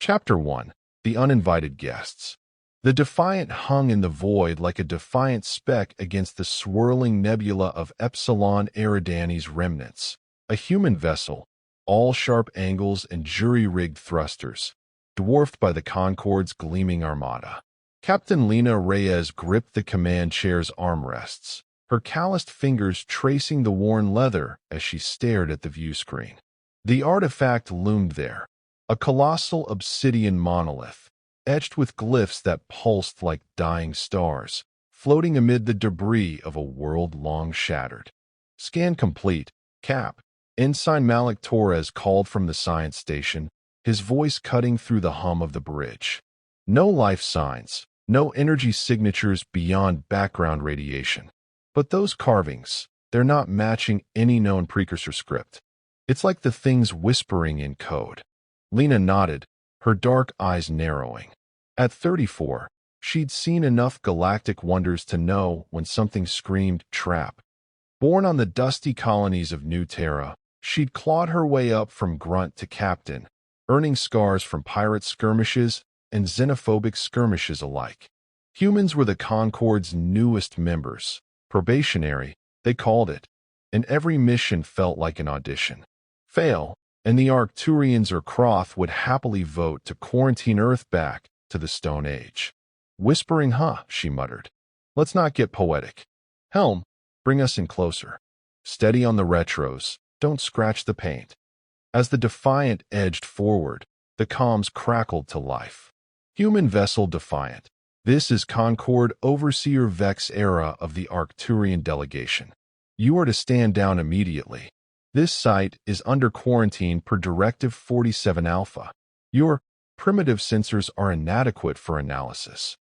Chapter 1. The Uninvited Guests. The Defiant hung in the void like a defiant speck against the swirling nebula of Epsilon Eridani's remnants, a human vessel, all sharp angles and jury-rigged thrusters, dwarfed by the Concorde's gleaming armada. Captain Lena Reyes gripped the command chair's armrests, her calloused fingers tracing the worn leather as she stared at the viewscreen. The artifact loomed there, a colossal obsidian monolith, etched with glyphs that pulsed like dying stars, floating amid the debris of a world long shattered. Scan complete, Cap. Ensign Malik Torres called from the science station, his voice cutting through the hum of the bridge. No life signs, no energy signatures beyond background radiation. But those carvings, they're not matching any known precursor script. It's like the thing's whispering in code. Lena nodded, her dark eyes narrowing. At 34, she'd seen enough galactic wonders to know when something screamed trap. Born on the dusty colonies of New Terra, she'd clawed her way up from grunt to captain, earning scars from pirate skirmishes and xenophobic skirmishes alike. Humans were the Concorde's newest members, probationary, they called it, and every mission felt like an audition. Fail, and the Arcturians or Croth would happily vote to quarantine Earth back to the Stone Age. Whispering, she muttered. Let's not get poetic. Helm, bring us in closer. Steady on the retros, don't scratch the paint. As the Defiant edged forward, the comms crackled to life. Human vessel Defiant. This is Concorde Overseer Vex Era of the Arcturian delegation. You are to stand down immediately. This site is under quarantine per Directive 47 Alpha. Your primitive sensors are inadequate for analysis.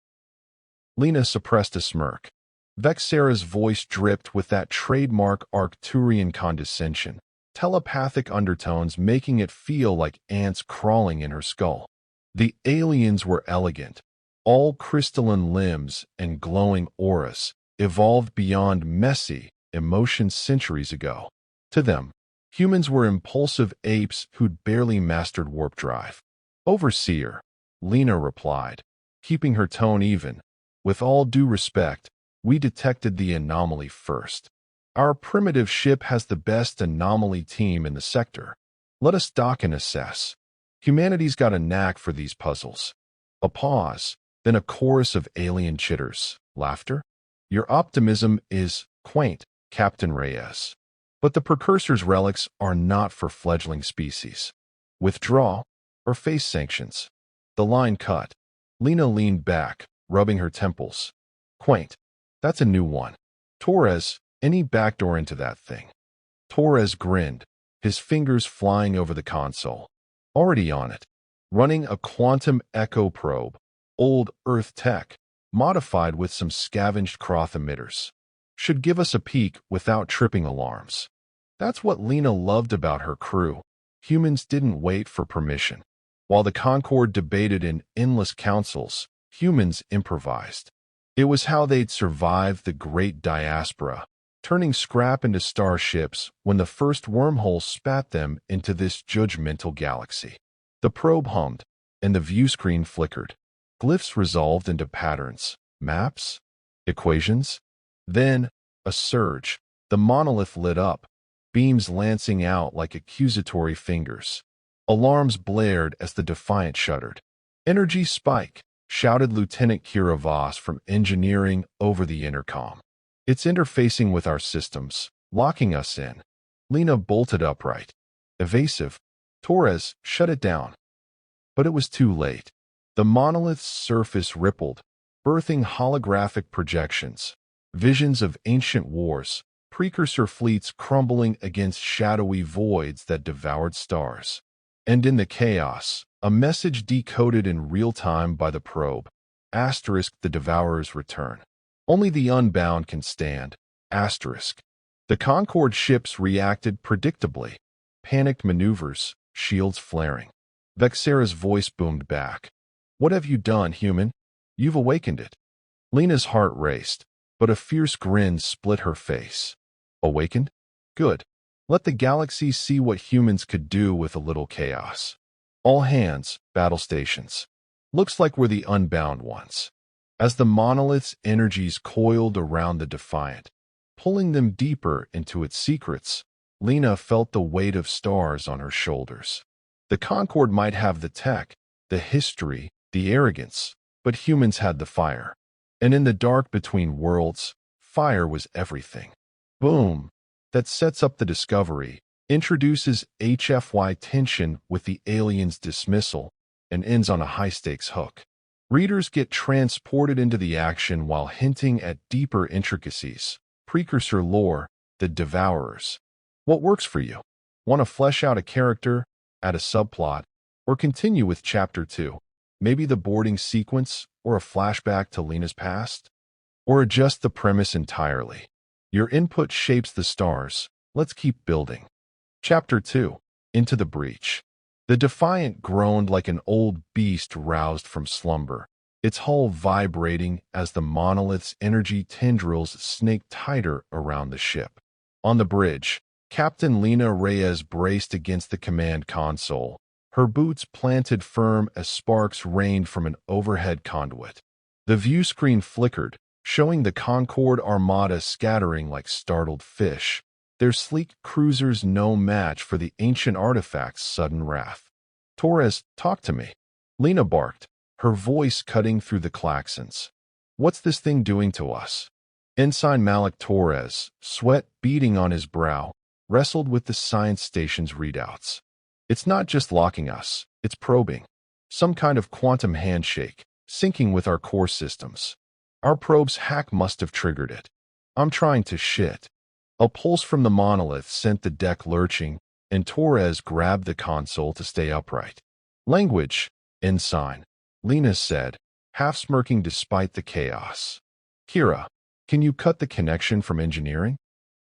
Lena suppressed a smirk. Vexera's voice dripped with that trademark Arcturian condescension, telepathic undertones making it feel like ants crawling in her skull. The aliens were elegant, all crystalline limbs and glowing auras, evolved beyond messy emotions centuries ago. To them, humans were impulsive apes who'd barely mastered warp drive. Overseer, Lena replied, keeping her tone even. With all due respect, we detected the anomaly first. Our primitive ship has the best anomaly team in the sector. Let us dock and assess. Humanity's got a knack for these puzzles. A pause, then a chorus of alien chitters. Laughter? Your optimism is quaint, Captain Reyes. But the precursor's relics are not for fledgling species. Withdraw or face sanctions. The line cut. Lena leaned back, rubbing her temples. Quaint. That's a new one. Torres, any backdoor into that thing? Torres grinned, his fingers flying over the console. Already on it. Running a quantum echo probe. Old Earth tech, modified with some scavenged Croth emitters. Should give us a peek without tripping alarms. That's what Lena loved about her crew. Humans didn't wait for permission. While the Concorde debated in endless councils, humans improvised. It was how they'd survived the Great Diaspora, turning scrap into starships when the first wormhole spat them into this judgmental galaxy. The probe hummed, and the viewscreen flickered. Glyphs resolved into patterns, maps, equations. Then, a surge. The monolith lit up, beams lancing out like accusatory fingers. Alarms blared as the Defiant shuddered. Energy spike, shouted Lieutenant Kira Voss from engineering over the intercom. It's interfacing with our systems, locking us in. Lena bolted upright. Evasive. Torres, shut it down. But it was too late. The monolith's surface rippled, birthing holographic projections, visions of ancient wars, precursor fleets crumbling against shadowy voids that devoured stars. And in the chaos, a message decoded in real time by the probe. Asterisk the Devourer's return. Only the unbound can stand. Asterisk. The Concorde ships reacted predictably. Panicked maneuvers, shields flaring. Vexera's voice boomed back. What have you done, human? You've awakened it. Lena's heart raced, but a fierce grin split her face. Awakened? Good. Let the galaxy see what humans could do with a little chaos. All hands, battle stations. Looks like we're the unbound ones. As the monolith's energies coiled around the Defiant, pulling them deeper into its secrets, Lena felt the weight of stars on her shoulders. The Concord might have the tech, the history, the arrogance, but humans had the fire. And in the dark between worlds, fire was everything. Boom! That sets up the discovery, introduces HFY tension with the alien's dismissal, and ends on a high-stakes hook. Readers get transported into the action while hinting at deeper intricacies. Precursor lore, the Devourers. What works for you? Want to flesh out a character, add a subplot, or continue with Chapter 2? Maybe the boarding sequence or a flashback to Lena's past? Or adjust the premise entirely? Your input shapes the stars. Let's keep building. Chapter 2. Into the Breach. The Defiant groaned like an old beast roused from slumber, its hull vibrating as the monolith's energy tendrils snaked tighter around the ship. On the bridge, Captain Lena Reyes braced against the command console, her boots planted firm as sparks rained from an overhead conduit. The view screen flickered, showing the Concord Armada scattering like startled fish, their sleek cruisers no match for the ancient artifact's sudden wrath. "Torres, talk to me," Lena barked, her voice cutting through the claxons. "What's this thing doing to us?" Ensign Malik Torres, sweat beading on his brow, wrestled with the science station's readouts. "It's not just locking us, it's probing. Some kind of quantum handshake, syncing with our core systems. Our probe's hack must have triggered it. I'm trying to shit." A pulse from the monolith sent the deck lurching, and Torres grabbed the console to stay upright. "Language, Ensign," Lena said, half-smirking despite the chaos. "Kira, can you cut the connection from engineering?"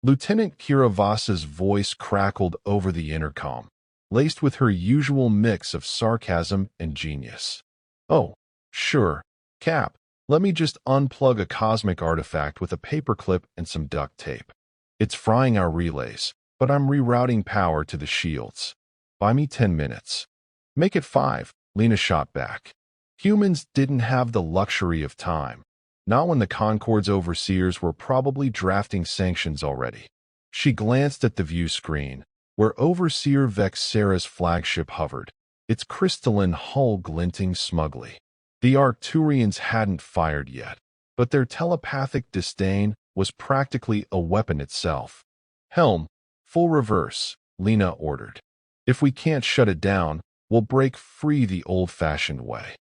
Lieutenant Kira Voss's voice crackled over the intercom, laced with her usual mix of sarcasm and genius. "Oh, sure, Cap, let me just unplug a cosmic artifact with a paperclip and some duct tape. It's frying our relays, but I'm rerouting power to the shields. Buy me 10 minutes. Make it 5, Lena shot back. Humans didn't have the luxury of time, not when the Concord's overseers were probably drafting sanctions already. She glanced at the view screen, where Overseer Vexera's flagship hovered, its crystalline hull glinting smugly. The Arcturians hadn't fired yet, but their telepathic disdain was practically a weapon itself. "Helm, full reverse," Lena ordered. "If we can't shut it down, we'll break free the old-fashioned way."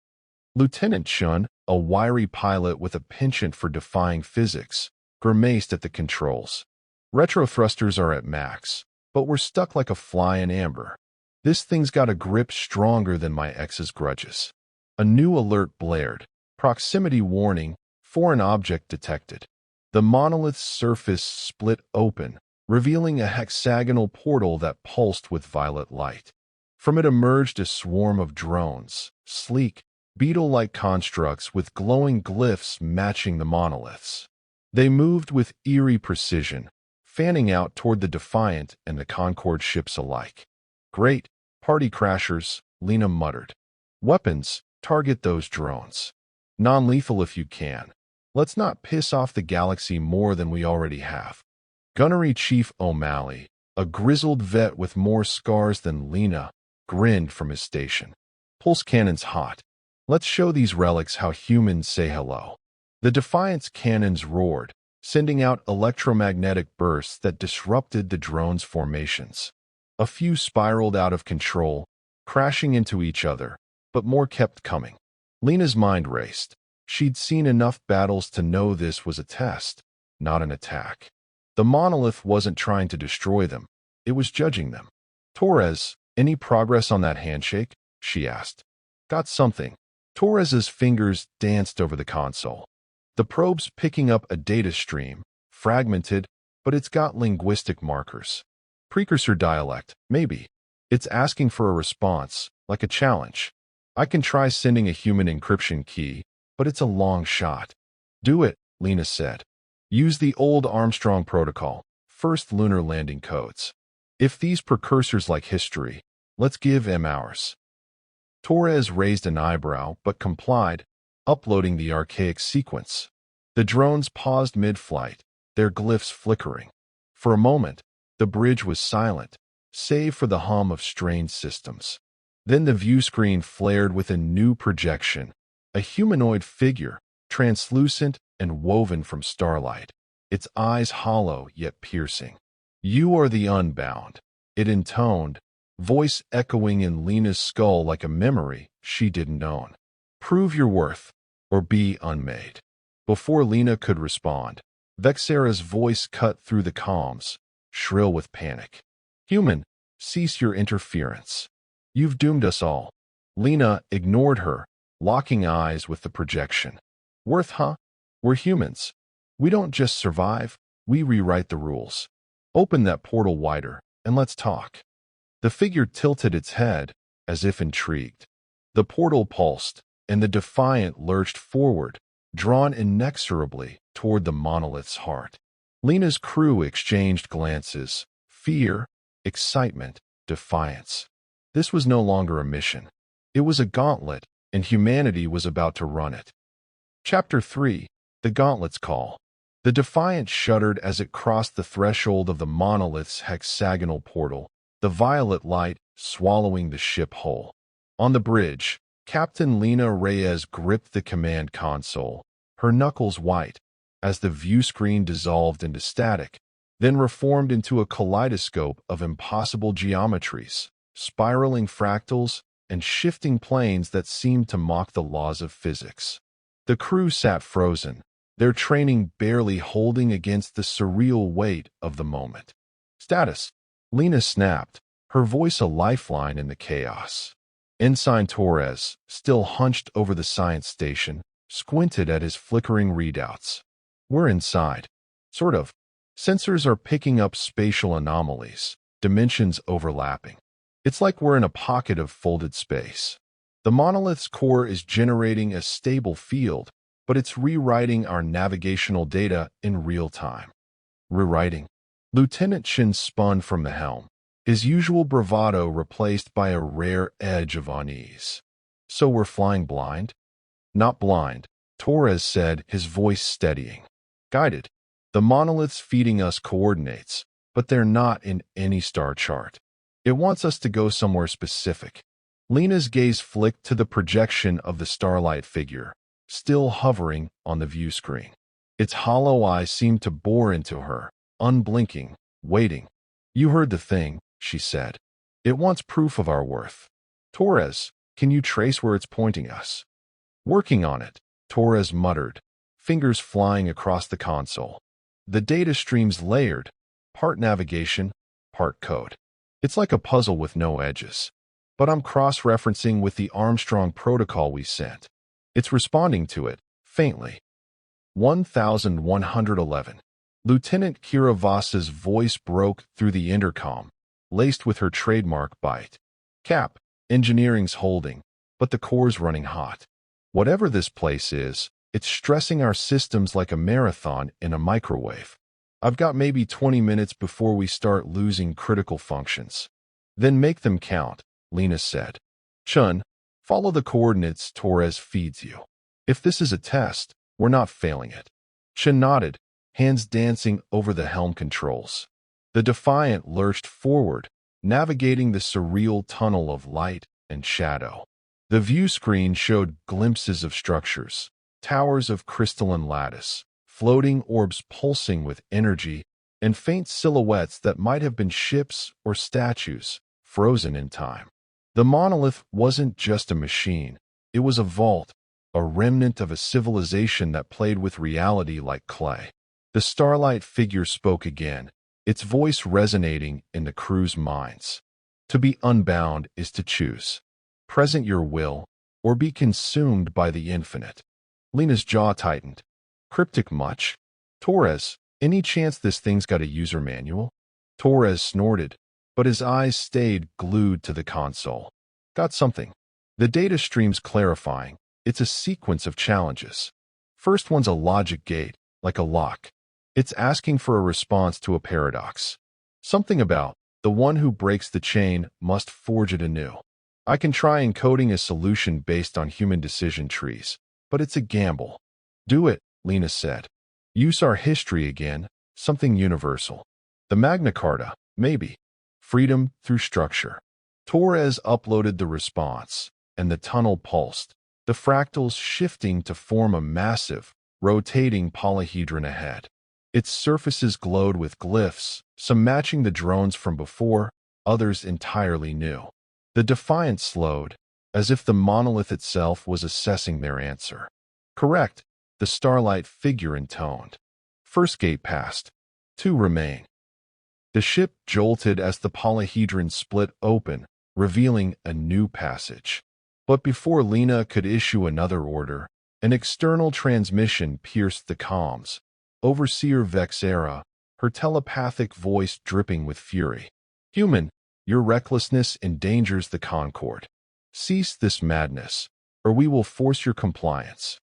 Lieutenant Chun, a wiry pilot with a penchant for defying physics, grimaced at the controls. "Retrothrusters are at max, but we're stuck like a fly in amber. This thing's got a grip stronger than my ex's grudges." A new alert blared. Proximity warning, foreign object detected. The monolith's surface split open, revealing a hexagonal portal that pulsed with violet light. From it emerged a swarm of drones, sleek, beetle-like constructs with glowing glyphs matching the monoliths. They moved with eerie precision, fanning out toward the Defiant and the Concord ships alike. "Great, party crashers," Lena muttered. "Weapons, target those drones. Non-lethal if you can. Let's not piss off the galaxy more than we already have." Gunnery Chief O'Malley, a grizzled vet with more scars than Lena, grinned from his station. "Pulse cannons hot. Let's show these relics how humans say hello." The Defiant's cannons roared, sending out electromagnetic bursts that disrupted the drone's formations. A few spiraled out of control, crashing into each other, but more kept coming. Lena's mind raced. She'd seen enough battles to know this was a test, not an attack. The monolith wasn't trying to destroy them. It was judging them. "Torres, any progress on that handshake?" she asked. "Got something." Torres's fingers danced over the console. "The probe's picking up a data stream, fragmented, but it's got linguistic markers. Precursor dialect, maybe. It's asking for a response, like a challenge. I can try sending a human encryption key, but it's a long shot." "Do it," Lena said. "Use the old Armstrong protocol, first lunar landing codes. If these precursors like history, let's give them ours." Torres raised an eyebrow but complied, uploading the archaic sequence. The drones paused mid-flight, their glyphs flickering. For a moment, the bridge was silent, save for the hum of strained systems. Then the view screen flared with a new projection, a humanoid figure, translucent and woven from starlight, its eyes hollow yet piercing. "You are the Unbound," it intoned, voice echoing in Lena's skull like a memory she didn't own. "Prove your worth, or be unmade." Before Lena could respond, Vexera's voice cut through the comms, shrill with panic. "Human, cease your interference. You've doomed us all." Lena ignored her, locking eyes with the projection. "Worth, huh? We're humans. We don't just survive, we rewrite the rules. Open that portal wider, and let's talk." The figure tilted its head, as if intrigued. The portal pulsed, and the Defiant lurched forward, drawn inexorably toward the monolith's heart. Lena's crew exchanged glances, fear, excitement, defiance. This was no longer a mission. It was a gauntlet, and humanity was about to run it. Chapter 3: The Gauntlet's Call. The Defiant shuddered as it crossed the threshold of the monolith's hexagonal portal, the violet light swallowing the ship whole. On the bridge, Captain Lena Reyes gripped the command console, her knuckles white, as the view screen dissolved into static, then reformed into a kaleidoscope of impossible geometries, spiraling fractals, and shifting planes that seemed to mock the laws of physics. The crew sat frozen, their training barely holding against the surreal weight of the moment. "Status," Lena snapped, her voice a lifeline in the chaos. Ensign Torres, still hunched over the science station, squinted at his flickering readouts. "We're inside. Sort of. Sensors are picking up spatial anomalies, dimensions overlapping. It's like we're in a pocket of folded space. The monolith's core is generating a stable field, but it's rewriting our navigational data in real time." "Rewriting?" Lieutenant Shin spun from the helm, his usual bravado replaced by a rare edge of unease. "So we're flying blind?" "Not blind," Torres said, his voice steadying. "Guided. The monolith's feeding us coordinates, but they're not in any star chart. It wants us to go somewhere specific." Lena's gaze flicked to the projection of the starlight figure, still hovering on the view screen. Its hollow eyes seemed to bore into her, unblinking, waiting. "You heard the thing," she said. "It wants proof of our worth. Torres, can you trace where it's pointing us?" "Working on it," Torres muttered, fingers flying across the console. The data stream's layered, part navigation, part code. It's like a puzzle with no edges. But I'm cross-referencing with the Armstrong protocol we sent. It's responding to it, faintly. 1111. Lieutenant Kira Voss's voice broke through the intercom, laced with her trademark bite. "Cap, engineering's holding, but the core's running hot. Whatever this place is, it's stressing our systems like a marathon in a microwave. I've got maybe 20 minutes before we start losing critical functions." "Then make them count," Lena said. "Chun, follow the coordinates Torres feeds you. If this is a test, we're not failing it." Chun nodded, hands dancing over the helm controls. The Defiant lurched forward, navigating the surreal tunnel of light and shadow. The view screen showed glimpses of structures, towers of crystalline lattice, floating orbs pulsing with energy, and faint silhouettes that might have been ships or statues, frozen in time. The monolith wasn't just a machine. It was a vault, a remnant of a civilization that played with reality like clay. The starlight figure spoke again, its voice resonating in the crew's minds. "To be unbound is to choose. Present your will, or be consumed by the infinite." Lena's jaw tightened. "Cryptic much? Torres, any chance this thing's got a user manual?" Torres snorted, but his eyes stayed glued to the console. "Got something." The data stream's clarifying. It's a sequence of challenges. First one's a logic gate, like a lock. It's asking for a response to a paradox. Something about, the one who breaks the chain must forge it anew. I can try encoding a solution based on human decision trees, but it's a gamble. Do it, Lena said. Use our history again, something universal. The Magna Carta, maybe. Freedom through structure. Torres uploaded the response, and the tunnel pulsed, the fractals shifting to form a massive, rotating polyhedron ahead. Its surfaces glowed with glyphs, some matching the drones from before, others entirely new. The defiance slowed, as if the monolith itself was assessing their answer. Correct, the starlight figure intoned. First gate passed. 2 remain. The ship jolted as the polyhedron split open, revealing a new passage. But before Lena could issue another order, an external transmission pierced the comms. Overseer Vexera, her telepathic voice dripping with fury. Human, your recklessness endangers the Concord. Cease this madness, or we will force your compliance.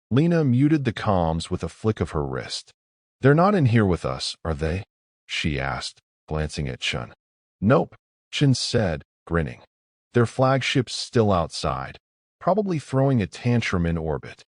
Lena muted the comms with a flick of her wrist. They're not in here with us, are they? She asked, glancing at Chun. Nope, Chun said, grinning. Their flagship's still outside, probably throwing a tantrum in orbit.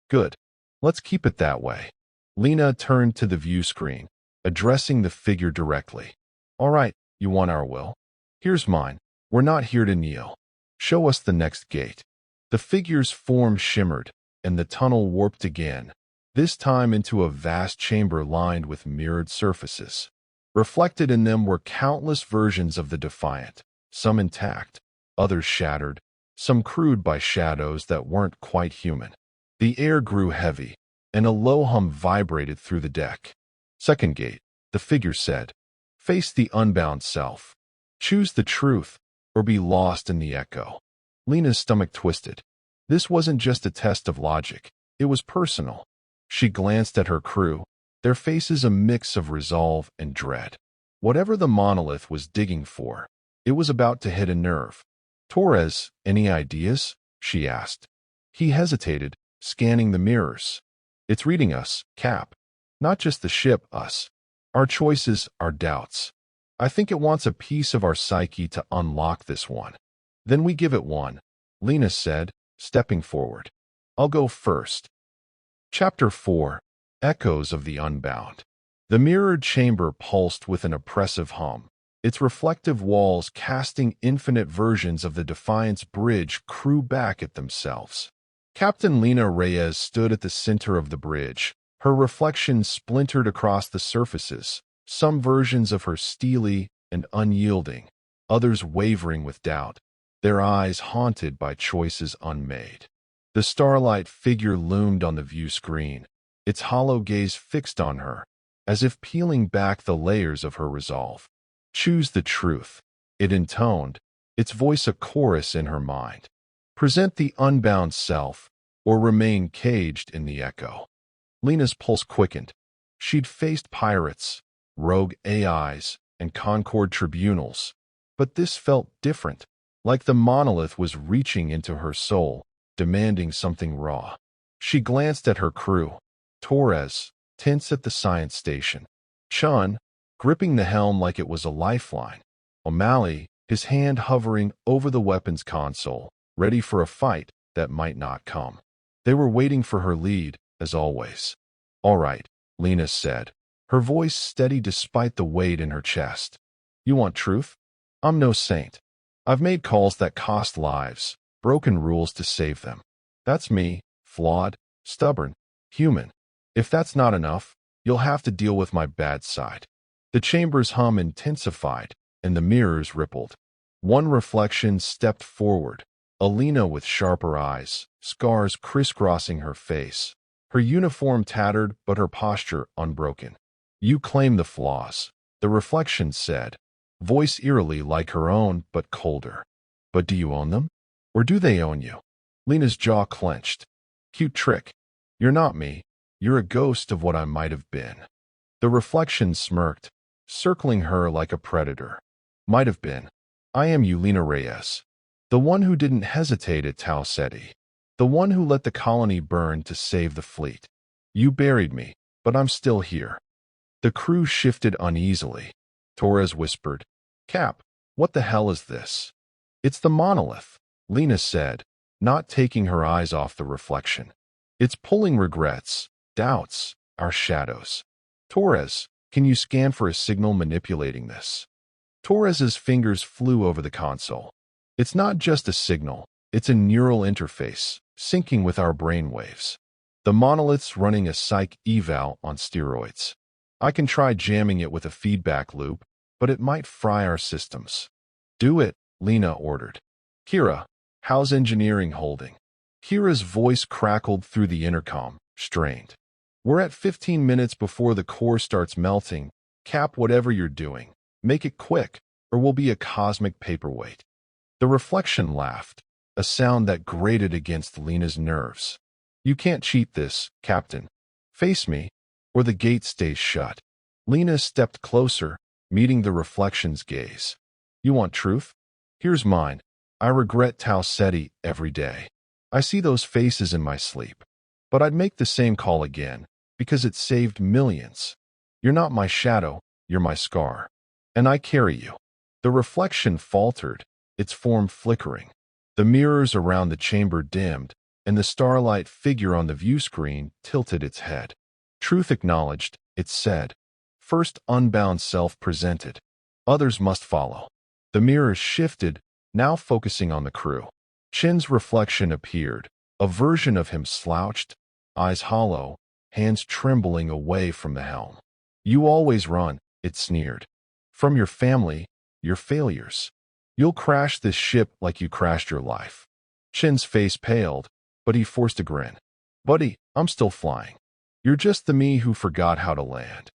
Good. Let's keep it that way. Lena turned to the view screen, addressing the figure directly. All right, you want our will? Here's mine. We're not here to kneel. Show us the next gate. The figure's form shimmered, and the tunnel warped again, this time into a vast chamber lined with mirrored surfaces. Reflected in them were countless versions of the Defiant, some intact, others shattered, some crude by shadows that weren't quite human. The air grew heavy, and a low hum vibrated through the deck. Second gate, the figure said. Face the unbound self. Choose the truth, or be lost in the echo. Lena's stomach twisted. This wasn't just a test of logic. It was personal. She glanced at her crew, their faces a mix of resolve and dread. Whatever the monolith was digging for, it was about to hit a nerve. Torres, any ideas? She asked. He hesitated, scanning the mirrors. It's reading us, Cap. Not just the ship, us. Our choices, our doubts. I think it wants a piece of our psyche to unlock this one. Then we give it one, Lena said, stepping forward. I'll go first. Chapter 4. Echoes of the Unbound. The mirrored chamber pulsed with an oppressive hum, its reflective walls casting infinite versions of the Defiance bridge crew back at themselves. Captain Lena Reyes stood at the center of the bridge, her reflection splintered across the surfaces, some versions of her steely and unyielding, others wavering with doubt, their eyes haunted by choices unmade. The starlight figure loomed on the view screen, its hollow gaze fixed on her, as if peeling back the layers of her resolve. Choose the truth, it intoned, its voice a chorus in her mind. Present the unbound self, or remain caged in the echo. Lena's pulse quickened. She'd faced pirates, rogue AIs, and Concord tribunals, but this felt different, like the monolith was reaching into her soul, demanding something raw. She glanced at her crew. Torres, tense at the science station. Chun, gripping the helm like it was a lifeline. O'Malley, his hand hovering over the weapons console, ready for a fight that might not come. They were waiting for her lead, as always. All right, Lena said, her voice steady despite the weight in her chest. You want truth? I'm no saint. I've made calls that cost lives, broken rules to save them. That's me, flawed, stubborn, human. If that's not enough, you'll have to deal with my bad side. The chamber's hum intensified, and the mirrors rippled. One reflection stepped forward, Alina with sharper eyes, scars crisscrossing her face, her uniform tattered but her posture unbroken. You claim the flaws, the reflection said, voice eerily like her own but colder. But do you own them? Or do they own you? Lena's jaw clenched. Cute trick. You're not me. You're a ghost of what I might have been. The reflection smirked, circling her like a predator. Might have been. I am Lena Reyes. The one who didn't hesitate at Tau Ceti. The one who let the colony burn to save the fleet. You buried me, but I'm still here. The crew shifted uneasily. Torres whispered, Cap, what the hell is this? It's the monolith. Lena said, not taking her eyes off the reflection. It's pulling regrets, doubts, our shadows. Torres, can you scan for a signal manipulating this? Torres's fingers flew over the console. It's not just a signal, it's a neural interface, syncing with our brainwaves. The monolith's running a psych eval on steroids. I can try jamming it with a feedback loop, but it might fry our systems. Do it, Lena ordered. Kira, how's engineering holding? Kira's voice crackled through the intercom, strained. We're at 15 minutes before the core starts melting. Cap whatever you're doing. Make it quick, or we'll be a cosmic paperweight. The reflection laughed, a sound that grated against Lena's nerves. You can't cheat this, Captain. Face me, or the gate stays shut. Lena stepped closer, meeting the reflection's gaze. You want truth? Here's mine. I regret Tau Ceti every day. I see those faces in my sleep. But I'd make the same call again, because it saved millions. You're not my shadow, you're my scar. And I carry you. The reflection faltered, its form flickering. The mirrors around the chamber dimmed, and the starlight figure on the view screen tilted its head. Truth acknowledged, it said. First unbound self presented. Others must follow. The mirrors shifted, now focusing on the crew. Chin's reflection appeared, a version of him slouched, eyes hollow, hands trembling away from the helm. You always run, it sneered. From your family, your failures. You'll crash this ship like you crashed your life. Chin's face paled, but he forced a grin. Buddy, I'm still flying. You're just the me who forgot how to land.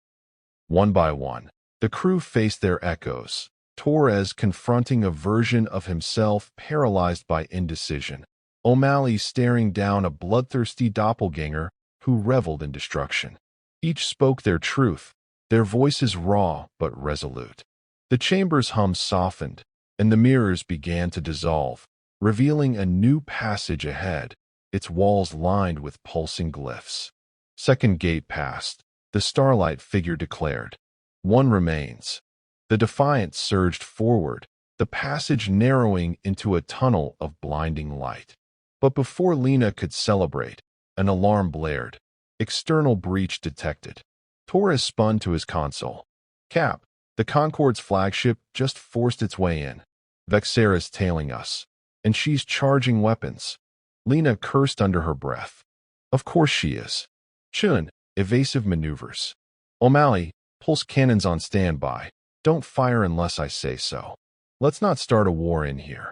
One by one, the crew faced their echoes, Torres confronting a version of himself paralyzed by indecision, O'Malley staring down a bloodthirsty doppelganger who reveled in destruction. Each spoke their truth, their voices raw but resolute. The chamber's hum softened, and the mirrors began to dissolve, revealing a new passage ahead, its walls lined with pulsing glyphs. Second gate passed, the starlight figure declared. One remains. The defiance surged forward, the passage narrowing into a tunnel of blinding light. But before Lena could celebrate, an alarm blared. External breach detected. Torres spun to his console. Cap, the Concorde's flagship just forced its way in. Vexera's tailing us, and she's charging weapons. Lena cursed under her breath. Of course she is. Chun, evasive maneuvers. O'Malley, pulse cannons on standby. Don't fire unless I say so. Let's not start a war in here.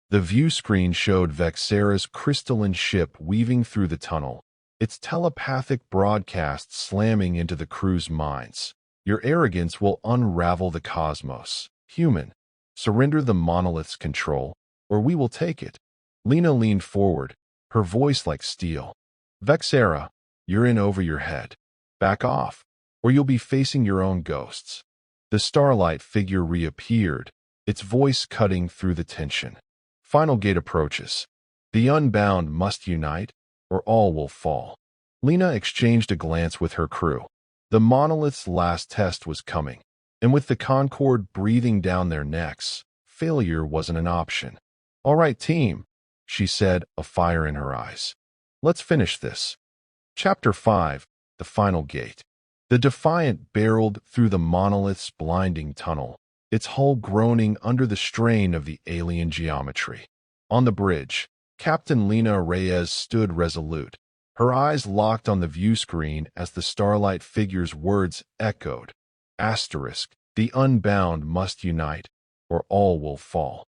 The view screen showed Vexera's crystalline ship weaving through the tunnel, its telepathic broadcast slamming into the crew's minds. Your arrogance will unravel the cosmos. Human, surrender the monolith's control, or we will take it. Lena leaned forward, her voice like steel. Vexera, you're in over your head. Back off, or you'll be facing your own ghosts. The starlight figure reappeared, its voice cutting through the tension. Final gate approaches. The unbound must unite, or all will fall. Lena exchanged a glance with her crew. The monolith's last test was coming, and with the Concorde breathing down their necks, failure wasn't an option. All right, team, she said, a fire in her eyes. Let's finish this. Chapter 5, The Final Gate. The Defiant barreled through the monolith's blinding tunnel, its hull groaning under the strain of the alien geometry. On the bridge, Captain Lena Reyes stood resolute, her eyes locked on the view screen as the starlight figure's words echoed. Asterisk, the unbound must unite, or all will fall.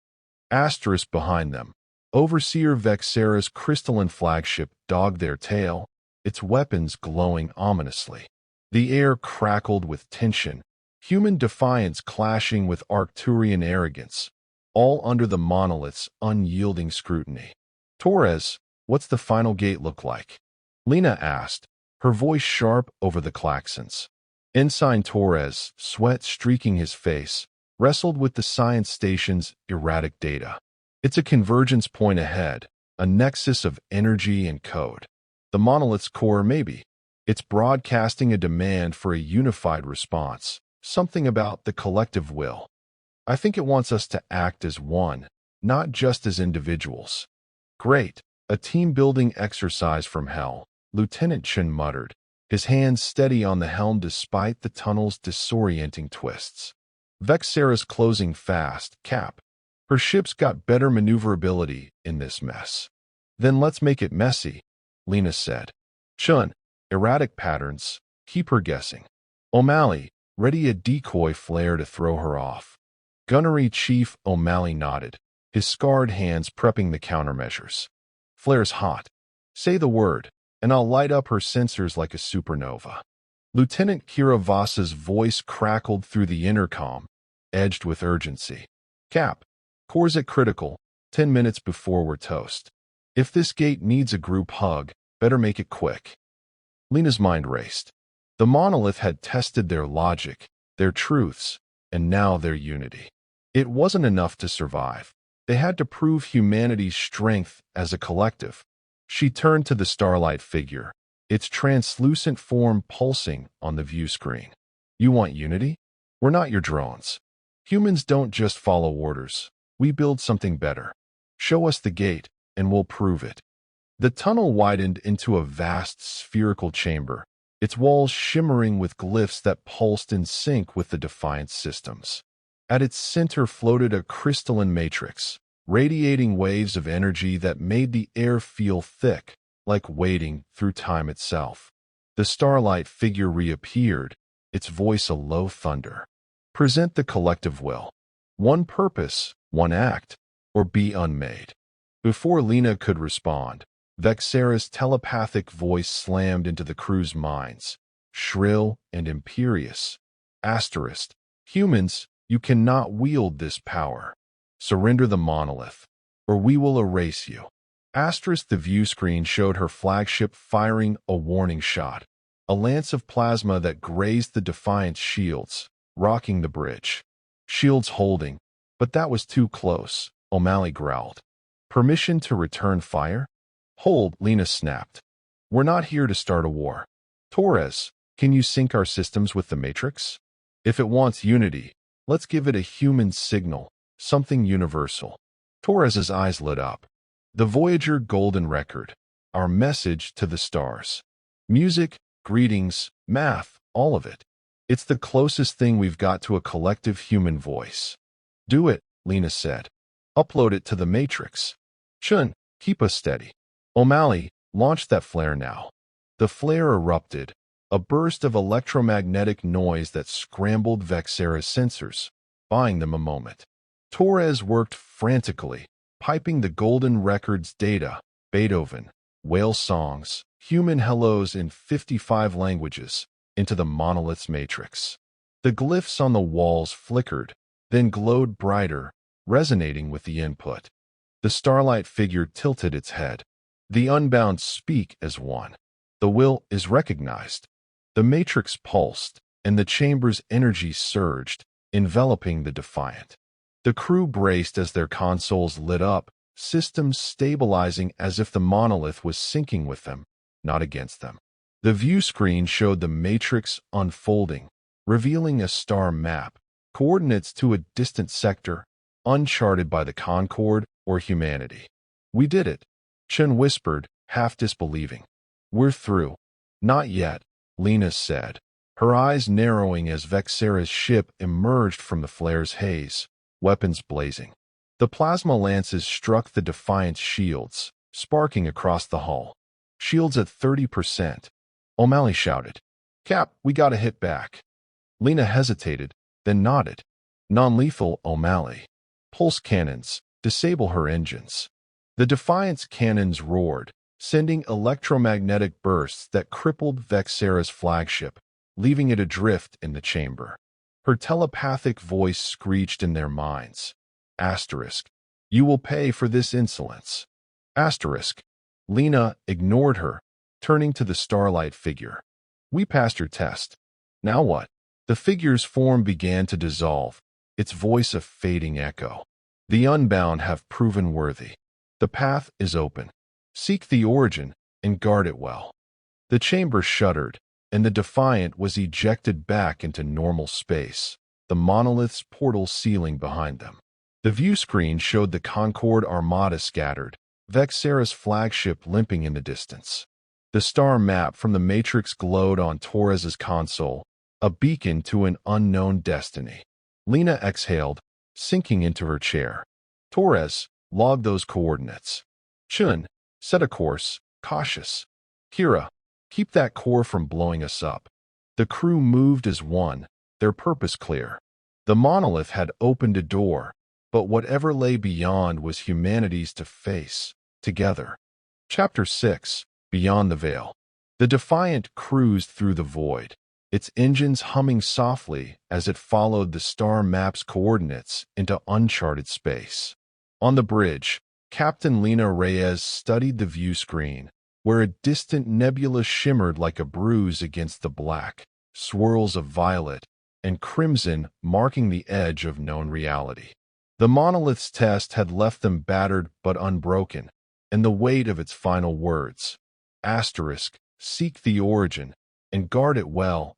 Asterisk behind them, Overseer Vexera's crystalline flagship dogged their tail, its weapons glowing ominously. The air crackled with tension, human defiance clashing with Arcturian arrogance, all under the monolith's unyielding scrutiny. Torres, what's the final gate look like? Lena asked, her voice sharp over the klaxons. Ensign Torres, sweat streaking his face, wrestled with the science station's erratic data. It's a convergence point ahead, a nexus of energy and code. The monolith's core, maybe. It's broadcasting a demand for a unified response, something about the collective will. I think it wants us to act as one, not just as individuals. Great. A team-building exercise from hell, Lieutenant Chen muttered, his hands steady on the helm despite the tunnel's disorienting twists. Vexera's closing fast, Cap. Her ship's got better maneuverability in this mess. Then let's make it messy, Lena said. Chun, erratic patterns, keep her guessing. O'Malley, ready a decoy flare to throw her off. Gunnery Chief O'Malley nodded, his scarred hands prepping the countermeasures. Flare's hot. Say the word, and I'll light up her sensors like a supernova. Lieutenant Kiravasa's voice crackled through the intercom, edged with urgency. Cap, core's at critical, 10 minutes before we're toast. If this gate needs a group hug, better make it quick. Lena's mind raced. The monolith had tested their logic, their truths, and now their unity. It wasn't enough to survive. They had to prove humanity's strength as a collective. She turned to the starlight figure, its translucent form pulsing on the view screen. You want unity? We're not your drones. Humans don't just follow orders. We build something better. Show us the gate, and we'll prove it. The tunnel widened into a vast spherical chamber, its walls shimmering with glyphs that pulsed in sync with the defiance systems. At its center floated a crystalline matrix, radiating waves of energy that made the air feel thick, like wading through time itself. The starlight figure reappeared, its voice a low thunder. Present the collective will. One purpose, one act, or be unmade. Before Lena could respond, Vexera's telepathic voice slammed into the crew's minds, shrill and imperious. Asterisk. Humans, you cannot wield this power. Surrender the monolith, or we will erase you. Asterisk. The view screen showed her flagship firing a warning shot, a lance of plasma that grazed the Defiance shields, rocking the bridge. Shields holding, but that was too close, O'Malley growled. Permission to return fire? Hold, Lena snapped. We're not here to start a war. Torres, can you sync our systems with the Matrix? If it wants unity, let's give it a human signal, something universal. Torres's eyes lit up. The Voyager Golden Record, our message to the stars. Music, greetings, math, all of it. It's the closest thing we've got to a collective human voice. Do it, Lena said. Upload it to the Matrix. Chun, keep us steady. O'Malley, launch that flare now. The flare erupted, a burst of electromagnetic noise that scrambled Vexera's sensors, buying them a moment. Torres worked frantically, piping the Golden Record's data, Beethoven, whale songs, human hellos in 55 languages, into the monolith's matrix. The glyphs on the walls flickered, then glowed brighter, resonating with the input. The starlight figure tilted its head. The unbound speak as one. The will is recognized. The matrix pulsed, and the chamber's energy surged, enveloping the Defiant. The crew braced as their consoles lit up, systems stabilizing as if the monolith was syncing with them, not against them. The view screen showed the matrix unfolding, revealing a star map, coordinates to a distant sector, uncharted by the Concord or humanity. We did it, Chen whispered, half disbelieving. We're through. Not yet, Lena said, her eyes narrowing as Vexera's ship emerged from the flare's haze, weapons blazing. The plasma lances struck the Defiance shields, sparking across the hull. Shields at 30%. O'Malley shouted. Cap, we gotta hit back. Lena hesitated, then nodded. Non-lethal, O'Malley. Pulse cannons, disable her engines. The Defiance cannons roared, sending electromagnetic bursts that crippled Vexera's flagship, leaving it adrift in the chamber. Her telepathic voice screeched in their minds. Asterisk. You will pay for this insolence. Asterisk. Lena ignored her, turning to the starlight figure. We passed your test. Now what? The figure's form began to dissolve, its voice a fading echo. The unbound have proven worthy. The path is open. Seek the origin and guard it well. The chamber shuddered, and the Defiant was ejected back into normal space, the monolith's portal sealing behind them. The view screen showed the Concorde Armada scattered, Vexera's flagship limping in the distance. The star map from the Matrix glowed on Torres's console, a beacon to an unknown destiny. Lena exhaled, sinking into her chair. Torres, log those coordinates. Chun, set a course, cautious. Kira, keep that core from blowing us up. The crew moved as one, their purpose clear. The monolith had opened a door, but whatever lay beyond was humanity's to face, together. Chapter 6, Beyond the Veil. The Defiant cruised through the void, its engines humming softly as it followed the star map's coordinates into uncharted space. On the bridge, Captain Lena Reyes studied the view screen, where a distant nebula shimmered like a bruise against the black, swirls of violet and crimson marking the edge of known reality. The monolith's test had left them battered but unbroken, and the weight of its final words, seek the origin, and guard it well,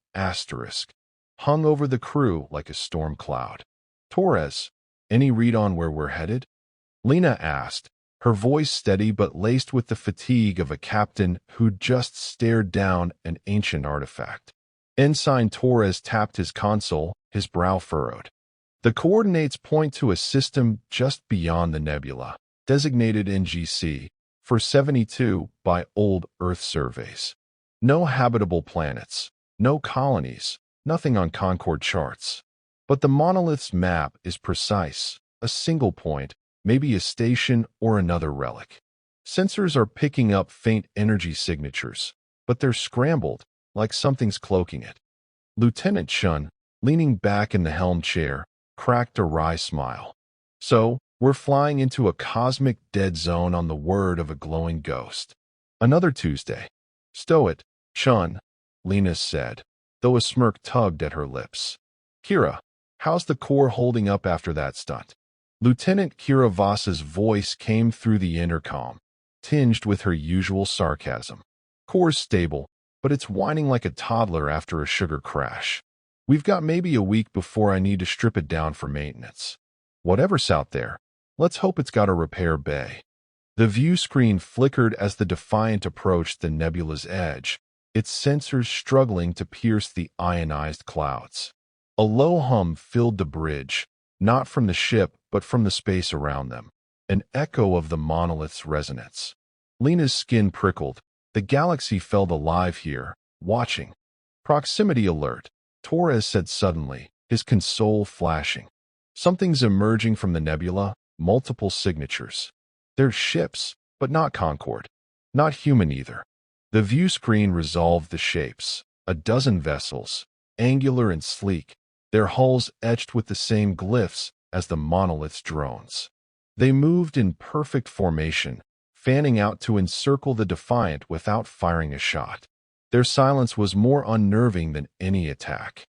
hung over the crew like a storm cloud. Torres, any read on where we're headed? Lena asked, her voice steady but laced with the fatigue of a captain who'd just stared down an ancient artifact. Ensign Torres tapped his console, his brow furrowed. The coordinates point to a system just beyond the nebula, designated NGC, for 72 by old Earth surveys. No habitable planets, no colonies, nothing on Concorde charts. But the monolith's map is precise, a single point, maybe a station or another relic. Sensors are picking up faint energy signatures, but they're scrambled, like something's cloaking it. Lieutenant Chun, leaning back in the helm chair, cracked a wry smile. So, we're flying into a cosmic dead zone on the word of a glowing ghost. Another Tuesday. Stow it, Chun, Lena said, though a smirk tugged at her lips. Kira, how's the core holding up after that stunt? Lieutenant Kira Voss's voice came through the intercom, tinged with her usual sarcasm. Core's stable, but it's whining like a toddler after a sugar crash. We've got maybe a week before I need to strip it down for maintenance. Whatever's out there, let's hope it's got a repair bay. The view screen flickered as the Defiant approached the nebula's edge, its sensors struggling to pierce the ionized clouds. A low hum filled the bridge, not from the ship but from the space around them, an echo of the monolith's resonance. Lena's skin prickled. The galaxy felt alive here, watching. Proximity alert, Torres said suddenly, his console flashing. Something's emerging from the nebula, multiple signatures. They're ships, but not Concorde. Not human either. The view screen resolved the shapes. A dozen vessels, angular and sleek, their hulls etched with the same glyphs as the monolith's drones. They moved in perfect formation, fanning out to encircle the Defiant without firing a shot. Their silence was more unnerving than any attack.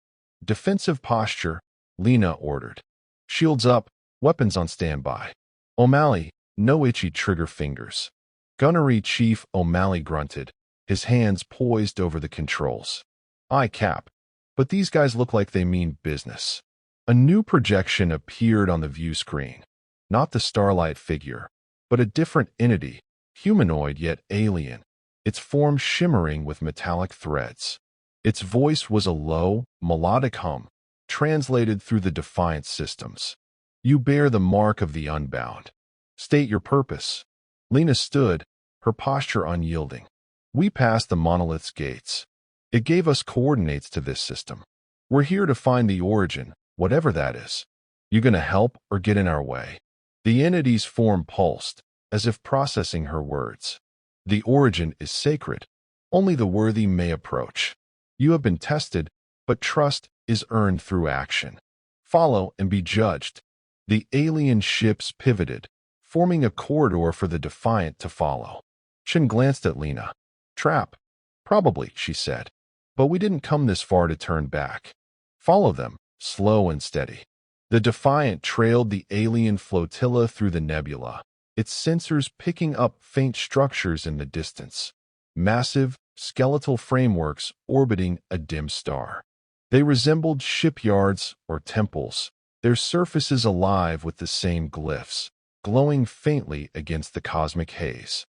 Defensive posture, Lena ordered. Shields up, weapons on standby. O'Malley, no itchy trigger fingers. Gunnery Chief O'Malley grunted, his hands poised over the controls. Aye, Cap, but these guys look like they mean business. A new projection appeared on the view screen. Not the Starlight figure, but a different entity, humanoid yet alien, its form shimmering with metallic threads. Its voice was a low, melodic hum, translated through the Defiance systems. You bear the mark of the unbound. State your purpose. Lena stood, her posture unyielding. We passed the monolith's gates. It gave us coordinates to this system. We're here to find the origin, whatever that is. You gonna help or get in our way? The entity's form pulsed, as if processing her words. The origin is sacred. Only the worthy may approach. You have been tested, but trust is earned through action. Follow and be judged. The alien ships pivoted, forming a corridor for the Defiant to follow. Chin glanced at Lena. Trap. Probably, she said. But we didn't come this far to turn back. Follow them, slow and steady. The Defiant trailed the alien flotilla through the nebula, its sensors picking up faint structures in the distance. Massive, skeletal frameworks orbiting a dim star. They resembled shipyards or temples, their surfaces alive with the same glyphs, glowing faintly against the cosmic haze.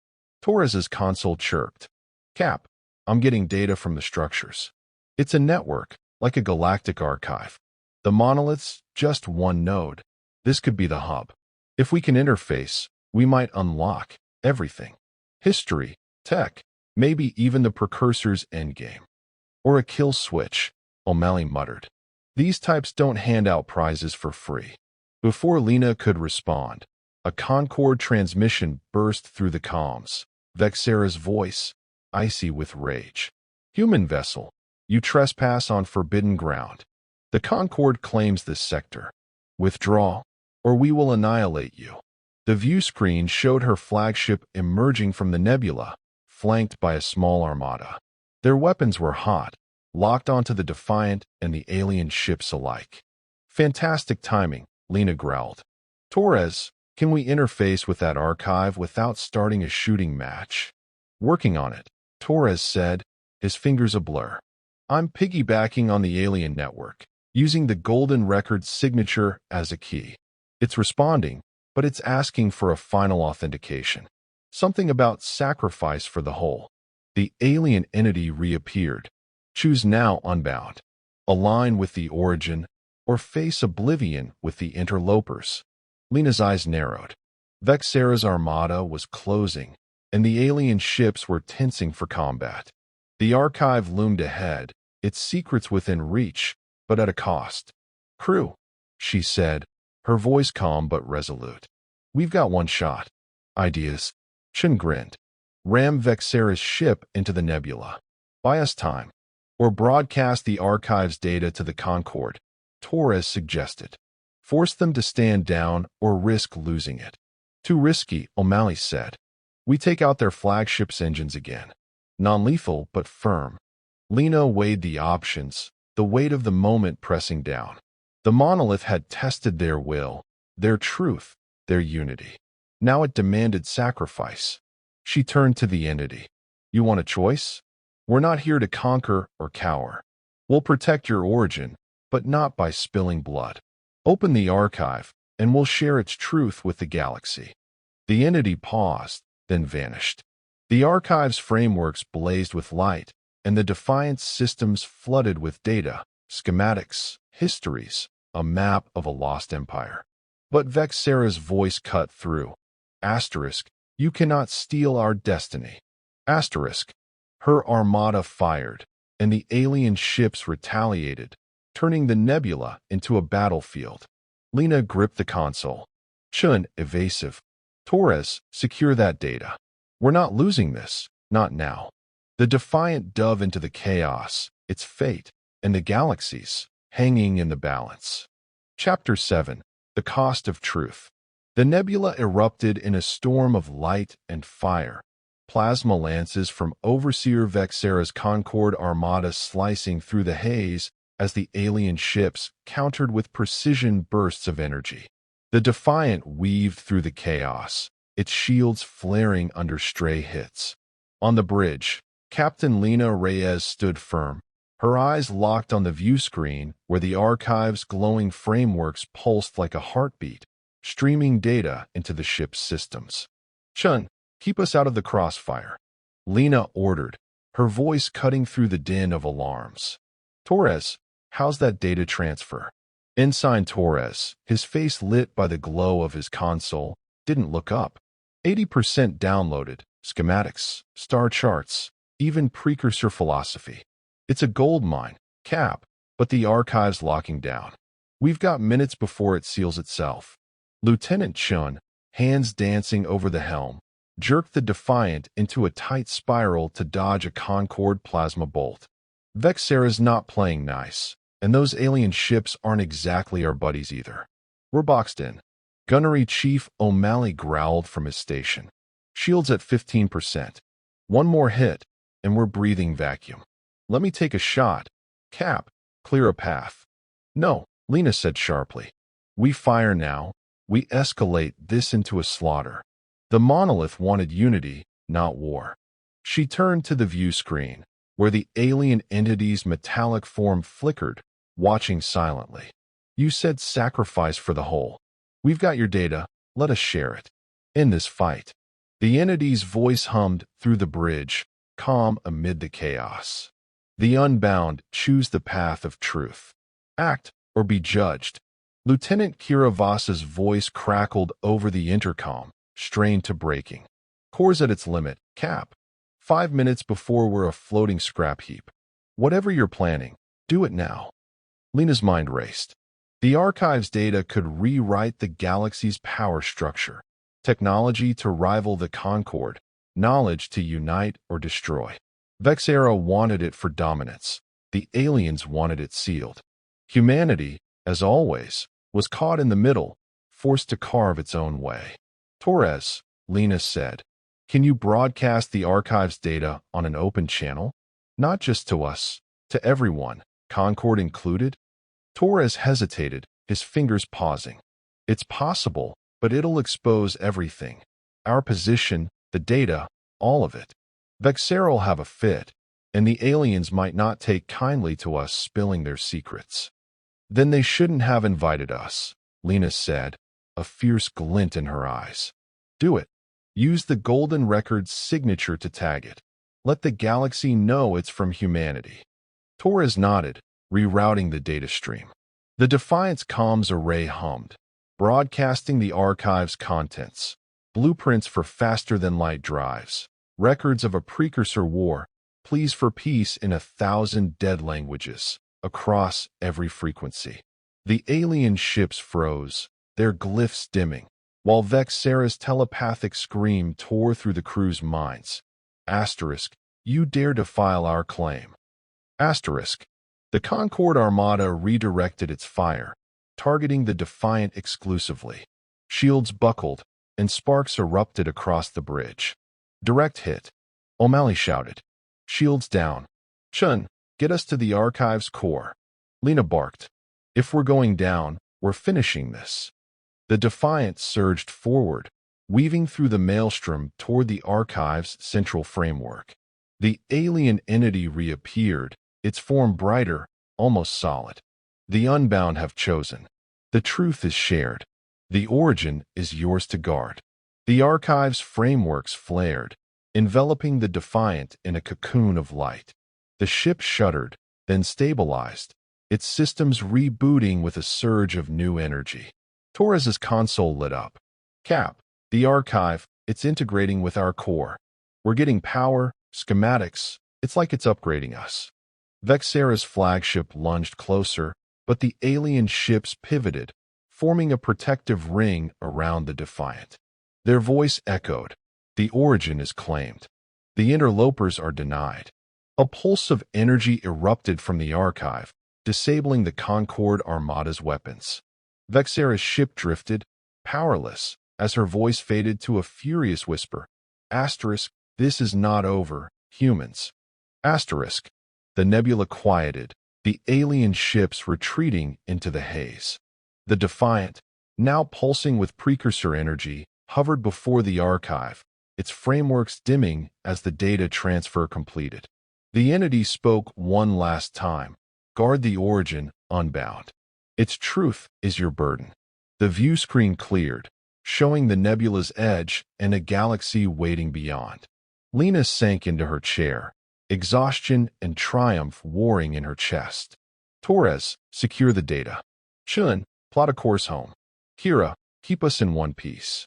Torres's console chirped. Cap, I'm getting data from the structures. It's a network, like a galactic archive. The monolith's just one node. This could be the hub. If we can interface, we might unlock everything. History, tech, maybe even the precursor's endgame. Or a kill switch, O'Malley muttered. These types don't hand out prizes for free. Before Lena could respond, a Concord transmission burst through the comms. Vexera's voice, icy with rage. Human vessel, you trespass on forbidden ground. The Concord claims this sector. Withdraw, or we will annihilate you. The view screen showed her flagship emerging from the nebula, flanked by a small armada. Their weapons were hot, locked onto the Defiant and the alien ships alike. Fantastic timing, Lena growled. Torres, can we interface with that archive without starting a shooting match? Working on it, Torres said, his fingers a blur. I'm piggybacking on the alien network, using the Golden Record signature as a key. It's responding, but it's asking for a final authentication. Something about sacrifice for the whole. The alien entity reappeared. Choose now, Unbound. Align with the origin, or face oblivion with the interlopers. Lena's eyes narrowed. Vexera's armada was closing, and the alien ships were tensing for combat. The archive loomed ahead, its secrets within reach, but at a cost. Crew, she said, her voice calm but resolute. We've got one shot. Ideas? Chen grinned. Ram Vexera's ship into the nebula. Buy us time. Or broadcast the archive's data to the Concord, Torres suggested. Force them to stand down or risk losing it. Too risky, O'Malley said. We take out their flagship's engines again. Non-lethal, but firm. Lena weighed the options, the weight of the moment pressing down. The monolith had tested their will, their truth, their unity. Now it demanded sacrifice. She turned to the entity. You want a choice? We're not here to conquer or cower. We'll protect your origin, but not by spilling blood. Open the archive, and we'll share its truth with the galaxy. The entity paused, then vanished. The archive's frameworks blazed with light, and the Defiance systems flooded with data, schematics, histories, a map of a lost empire. But Vexera's voice cut through. Asterisk, you cannot steal our destiny. Asterisk. Her armada fired, and the alien ships retaliated, turning the nebula into a battlefield. Lena gripped the console. Chun, evasive. Torres, secure that data. We're not losing this, not now. The Defiant dove into the chaos, its fate, and the galaxies, hanging in the balance. Chapter 7. The Cost of Truth. The nebula erupted in a storm of light and fire. Plasma lances from Overseer Vexera's Concord armada slicing through the haze as the alien ships countered with precision bursts of energy. The Defiant weaved through the chaos, its shields flaring under stray hits. On the bridge, Captain Lena Reyes stood firm, her eyes locked on the view screen where the archive's glowing frameworks pulsed like a heartbeat, streaming data into the ship's systems. Chun, keep us out of the crossfire, Lena ordered, her voice cutting through the din of alarms. Torres, how's that data transfer? Ensign Torres, his face lit by the glow of his console, didn't look up. 80% downloaded, schematics, star charts, even precursor philosophy. It's a gold mine, Cap, but the archive's locking down. We've got minutes before it seals itself. Lieutenant Chun, hands dancing over the helm, jerked the Defiant into a tight spiral to dodge a Concord plasma bolt. Vexera's not playing nice, and those alien ships aren't exactly our buddies either. We're boxed in. Gunnery Chief O'Malley growled from his station. Shields at 15%. One more hit, and we're breathing vacuum. Let me take a shot. Cap, clear a path. No, Lena said sharply. We fire now. We escalate this into a slaughter. The monolith wanted unity, not war. She turned to the view screen, where the alien entity's metallic form flickered, watching silently. You said sacrifice for the whole. We've got your data. Let us share it. In this fight, the entity's voice hummed through the bridge, calm amid the chaos. The unbound choose the path of truth. Act or be judged. Lieutenant Kiravas's voice crackled over the intercom, strained to breaking. Core's at its limit. Cap. 5 minutes before we're a floating scrap heap. Whatever you're planning, do it now. Lena's mind raced. The archive's data could rewrite the galaxy's power structure. Technology to rival the Concord, knowledge to unite or destroy. Vexera wanted it for dominance. The aliens wanted it sealed. Humanity, as always, was caught in the middle, forced to carve its own way. Torres, Lena said, can you broadcast the archive's data on an open channel? Not just to us, to everyone, Concord included? Torres hesitated, his fingers pausing. It's possible, but it'll expose everything. Our position, the data, all of it. Vexera'll have a fit, and the aliens might not take kindly to us spilling their secrets. Then they shouldn't have invited us, Lena said, a fierce glint in her eyes. Do it. Use the Golden Record's signature to tag it. Let the galaxy know it's from humanity. Torres nodded, rerouting the data stream. The Defiance comms array hummed, broadcasting the archive's contents. Blueprints for faster-than-light drives. Records of a precursor war. Pleas for peace in 1,000 dead languages. Across every frequency. The alien ships froze, their glyphs dimming, while Vexera's telepathic scream tore through the crew's minds. Asterisk, you dare defile our claim. Asterisk, the Concord Armada redirected its fire, targeting the Defiant exclusively. Shields buckled, and sparks erupted across the bridge. Direct hit. O'Malley shouted. Shields down. Chun, get us to the archive's core. Lena barked. If we're going down, we're finishing this. The Defiant surged forward, weaving through the maelstrom toward the archive's central framework. The alien entity reappeared, its form brighter, almost solid. The unbound have chosen. The truth is shared. The origin is yours to guard. The archive's frameworks flared, enveloping the Defiant in a cocoon of light. The ship shuddered, then stabilized, its systems rebooting with a surge of new energy. Torres's console lit up. Cap, the archive, it's integrating with our core. We're getting power, schematics, it's like it's upgrading us. Vexera's flagship lunged closer, but the alien ships pivoted, forming a protective ring around the Defiant. Their voice echoed. The origin is claimed. The interlopers are denied. A pulse of energy erupted from the archive, disabling the Concord Armada's weapons. Vexera's ship drifted, powerless, as her voice faded to a furious whisper. Asterisk, this is not over, humans. Asterisk. The nebula quieted, the alien ships retreating into the haze. The Defiant, now pulsing with precursor energy, hovered before the archive, its frameworks dimming as the data transfer completed. The entity spoke one last time. Guard the origin, unbound. Its truth is your burden. The view screen cleared, showing the nebula's edge and a galaxy waiting beyond. Lena sank into her chair, exhaustion and triumph warring in her chest. Torres, secure the data. Chun, plot a course home. Kira, keep us in one piece.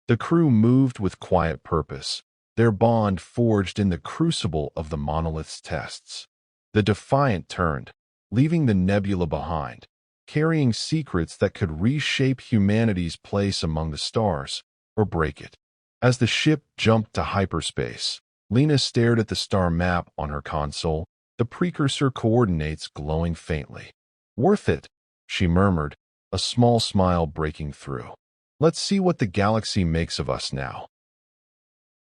The crew moved with quiet purpose, their bond forged in the crucible of the monolith's tests. The Defiant turned, leaving the nebula behind, carrying secrets that could reshape humanity's place among the stars, or break it. As the ship jumped to hyperspace, Lena stared at the star map on her console, the precursor coordinates glowing faintly. Worth it, she murmured, a small smile breaking through. Let's see what the galaxy makes of us now.